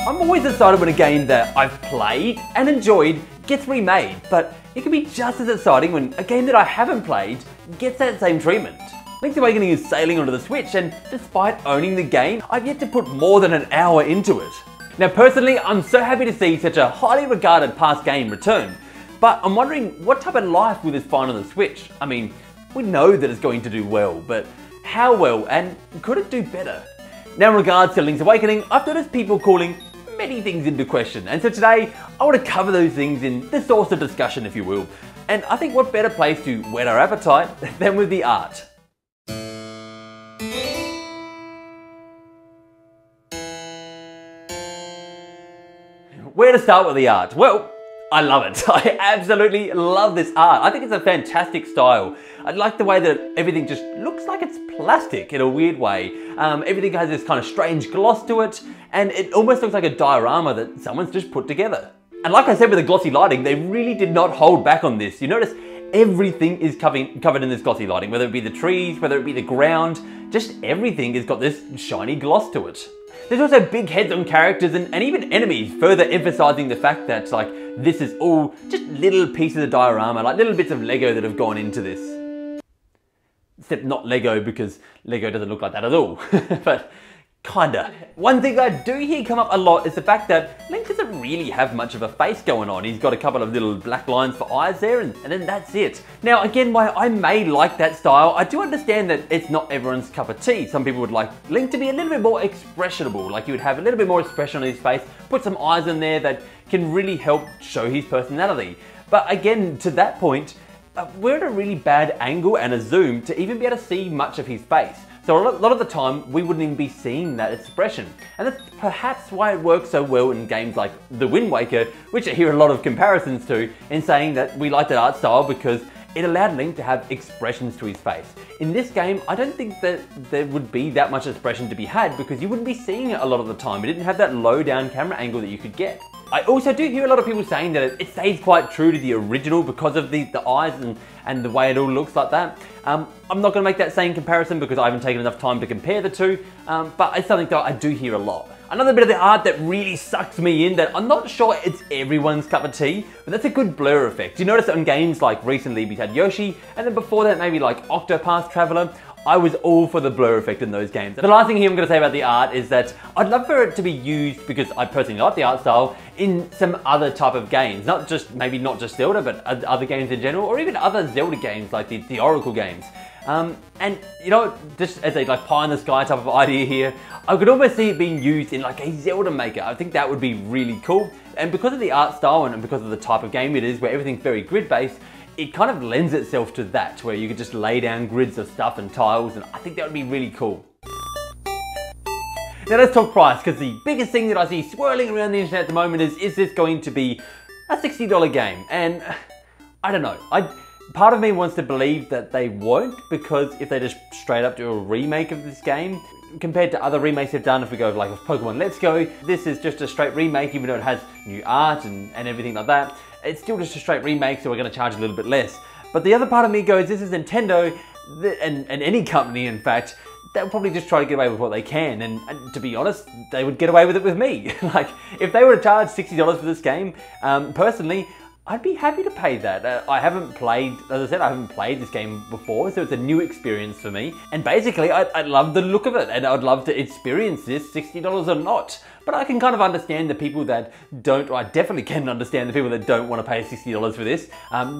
I'm always excited when a game that I've played and enjoyed gets remade, but it can be just as exciting when a game that I haven't played gets that same treatment. Link's Awakening is sailing onto the Switch, and despite owning the game, I've yet to put more than an hour into it. Now personally, I'm so happy to see such a highly regarded past game return, but I'm wondering what type of life will this find on the Switch? I mean, we know that it's going to do well, but how well, and could it do better? Now in regards to Link's Awakening, I've noticed people calling many things into question, and so today I want to cover those things in this source of discussion, if you will. And I think what better place to whet our appetite than with the art. Where to start with the art? Well, I love it. I absolutely love this art. I think it's a fantastic style. I like the way that everything just looks like it's plastic in a weird way. Everything has this kind of strange gloss to it, and it almost looks like a diorama that someone's just put together. And like I said with the glossy lighting, they really did not hold back on this. You notice everything is covered in this glossy lighting, whether it be the trees, whether it be the ground, just everything has got this shiny gloss to it. There's also big heads on characters and even enemies, further emphasizing the fact that like this is all just little pieces of diorama, like little bits of Lego that have gone into this. Except not Lego, because Lego doesn't look like that at all, but kinda. One thing I do hear come up a lot is the fact that Link doesn't really have much of a face going on. He's got a couple of little black lines for eyes there, and then that's it. Now again, while I may like that style, I do understand that it's not everyone's cup of tea. Some people would like Link to be a little bit more expressionable, like you would have a little bit more expression on his face, put some eyes in there that can really help show his personality. But again, to that point, we're at a really bad angle and a zoom to even be able to see much of his face. So a lot of the time, we wouldn't even be seeing that expression. And that's perhaps why it works so well in games like The Wind Waker, which I hear a lot of comparisons to, in saying that we like that art style because it allowed Link to have expressions to his face. In this game, I don't think that there would be that much expression to be had because you wouldn't be seeing it a lot of the time. It didn't have that low down camera angle that you could get. I also do hear a lot of people saying that it stays quite true to the original because of the eyes and the way it all looks like that. I'm not going to make that same comparison because I haven't taken enough time to compare the two, but it's something that I do hear a lot. Another bit of the art that really sucks me in that I'm not sure it's everyone's cup of tea, but that's a good blur effect. You notice that on games like recently we had Yoshi, and then before that maybe like Octopath Traveler. I was all for the blur effect in those games. The last thing here I'm going to say about the art is that I'd love for it to be used, because I personally like the art style, in some other type of games. Maybe not just Zelda, but other games in general, or even other Zelda games like the Oracle games. And you know, just as a like pie in the sky type of idea here, I could almost see it being used in like a Zelda maker. I think that would be really cool. And because of the art style and because of the type of game it is, where everything's very grid based, it kind of lends itself to that, where you could just lay down grids of stuff and tiles, and I think that would be really cool. Now let's talk price, because the biggest thing that I see swirling around the internet at the moment is this going to be a $60 game? And I don't know. Part of me wants to believe that they won't, because if they just straight up do a remake of this game, compared to other remakes they've done, if we go like with Pokemon Let's Go, this is just a straight remake, even though it has new art and everything like that. It's still just a straight remake, so we're going to charge a little bit less. But the other part of me goes, this is Nintendo, and any company in fact, they'll probably just try to get away with what they can, and to be honest, they would get away with it with me. Like, if they were to charge $60 for this game, personally, I'd be happy to pay that. I haven't played, as I said, I haven't played this game before, so it's a new experience for me. And basically, I love the look of it, and I'd love to experience this, $60 or not. But I can kind of understand the people that don't, or I definitely can understand the people that don't want to pay $60 for this,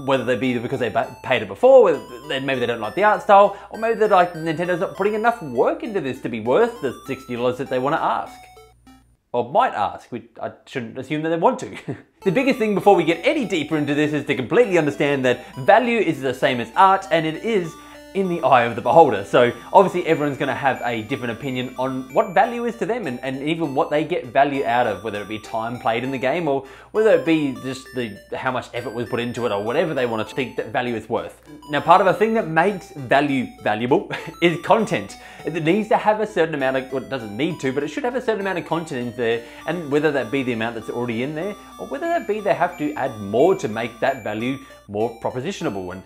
whether they be because they paid it before, whether maybe they don't like the art style, or maybe they're like, Nintendo's not putting enough work into this to be worth the $60 that they want to ask. Or might ask, I shouldn't assume that they want to. The biggest thing before we get any deeper into this is to completely understand that value is the same as art, and it is in the eye of the beholder. So obviously everyone's going to have a different opinion on what value is to them, and even what they get value out of, whether it be time played in the game, or whether it be just how much effort was put into it, or whatever they want to think that value is worth. Now, part of the thing that makes value valuable is content. It needs to have a certain amount of, well, it doesn't need to, but it should have a certain amount of content in there, and whether that be the amount that's already in there, or whether that be they have to add more to make that value more propositionable. And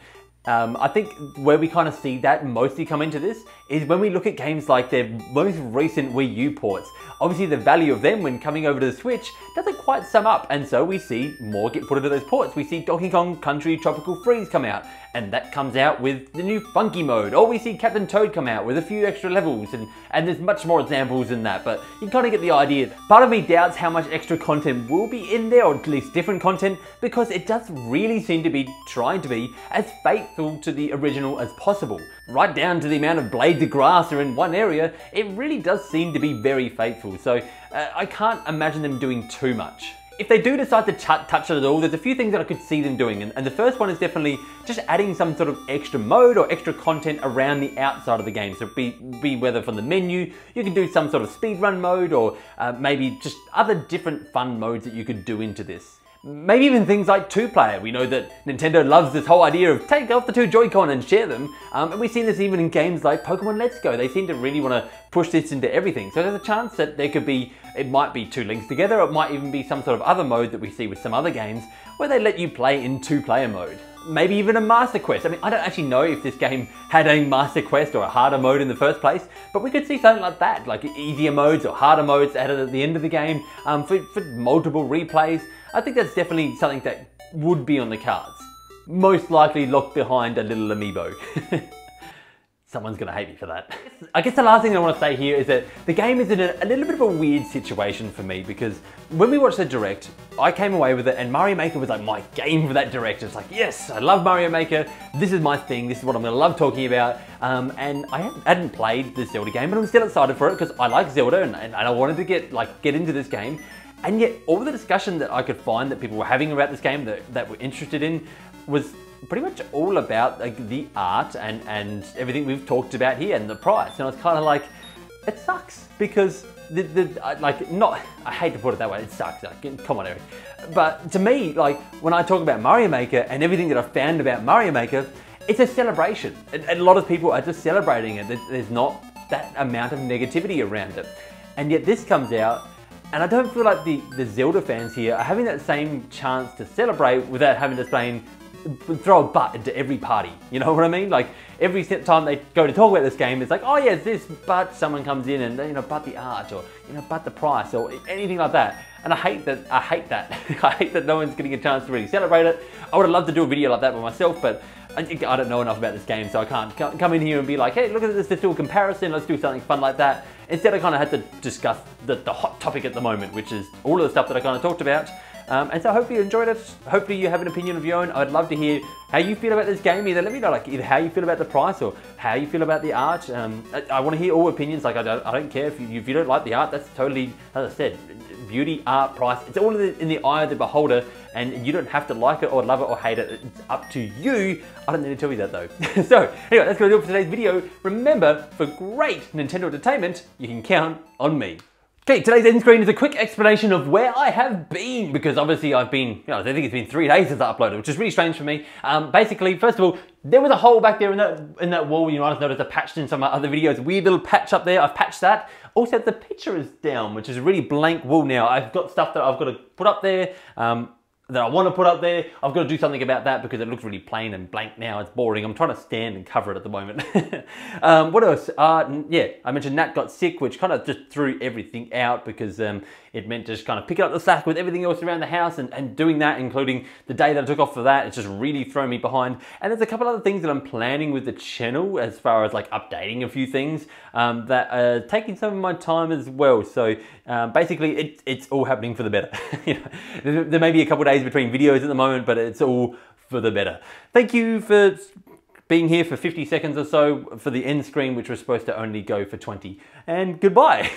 I think where we kind of see that mostly come into this is when we look at games like their most recent Wii U ports. Obviously the value of them when coming over to the Switch doesn't quite sum up, and so we see more get put into those ports. We see Donkey Kong Country Tropical Freeze come out, and that comes out with the new Funky mode. Or we see Captain Toad come out with a few extra levels, and there's much more examples than that, but you kind of get the idea. Part of me doubts how much extra content will be in there, or at least different content, because it does really seem to be trying to be as faithful to the original as possible. Right down to the amount of blades of grass are in one area, it really does seem to be very faithful, so I can't imagine them doing too much. If they do decide to touch it at all, there's a few things that I could see them doing, and the first one is definitely just adding some sort of extra mode or extra content around the outside of the game. So be whether from the menu, you can do some sort of speedrun mode, or maybe just other different fun modes that you could do into this. Maybe even things like two-player. We know that Nintendo loves this whole idea of take off the two Joy-Con and share them. And we've seen this even in games like Pokemon Let's Go. They seem to really want to push this into everything. So there's a chance that there could be, it might be two links together, or it might even be some sort of other mode that we see with some other games where they let you play in two-player mode. Maybe even a Master Quest. I mean, I don't actually know if this game had a Master Quest or a harder mode in the first place, but we could see something like that, like easier modes or harder modes added at the end of the game for multiple replays. I think that's definitely something that would be on the cards. Most likely locked behind a little amiibo. Someone's gonna hate me for that. I guess the last thing I want to say here is that the game is in a little bit of a weird situation for me, because when we watched the Direct, I came away with it and Mario Maker was like my game for that Direct. It's like, yes, I love Mario Maker. This is my thing. This is what I'm gonna love talking about. And I hadn't played the Zelda game, but I'm still excited for it because I like Zelda and I wanted to get into this game. And yet all the discussion that I could find that people were having about this game that were interested in was pretty much all about like the art and everything we've talked about here and the price. And I was kind of like, it sucks, because I hate to put it that way, it sucks, like, come on Eric. But to me, like when I talk about Mario Maker and everything that I've found about Mario Maker, it's a celebration. And a lot of people are just celebrating it. There's not that amount of negativity around it. And yet this comes out, and I don't feel like the Zelda fans here are having that same chance to celebrate without having to throw a butt into every party. You know what I mean? Like every time they go to talk about this game, it's like, oh yeah, it's this, but someone comes in and, you know, but the art, or, you know, but the price, or anything like that. And I hate that. I hate that no one's getting a chance to really celebrate it. I would have loved to do a video like that by myself, but I don't know enough about this game, so I can't come in here and be like, hey, look at this, let's do a comparison, let's do something fun like that. Instead, I kind of had to discuss the hot topic at the moment, which is all of the stuff that I kind of talked about. And so hopefully you enjoyed it. Hopefully you have an opinion of your own. I'd love to hear how you feel about this game. Either let me know either how you feel about the price or how you feel about the art. I want to hear all opinions. Like I don't care if you don't like the art. That's totally, as I said, beauty, art, price. It's all in the eye of the beholder, and you don't have to like it or love it or hate it. It's up to you. I don't need to tell you that though. So anyway, that's going to do it for today's video. Remember, for great Nintendo entertainment, you can count on me. Okay, today's end screen is a quick explanation of where I have been, because obviously I've been, I think it's been 3 days since I uploaded, which is really strange for me. Basically, first of all, there was a hole back there in that wall. You might have noticed a patch in some of my other videos. Weird little patch up there. I've patched that. Also, the picture is down, which is a really blank wall now. I've got stuff that I've got to put up there. That I want to put up there. I've got to do something about that because it looks really plain and blank now. It's boring. I'm trying to stand and cover it at the moment. What else? Yeah, I mentioned Nat got sick, which kind of just threw everything out because it meant just kind of picking up the slack with everything else around the house and doing that, including the day that I took off for that. It's just really thrown me behind. And there's a couple other things that I'm planning with the channel as far as like updating a few things that are taking some of my time as well. So basically it's all happening for the better. You know, there may be a couple of days between videos at the moment, but it's all for the better. Thank you for being here for 50 seconds or so for the end screen, which was supposed to only go for 20. And goodbye.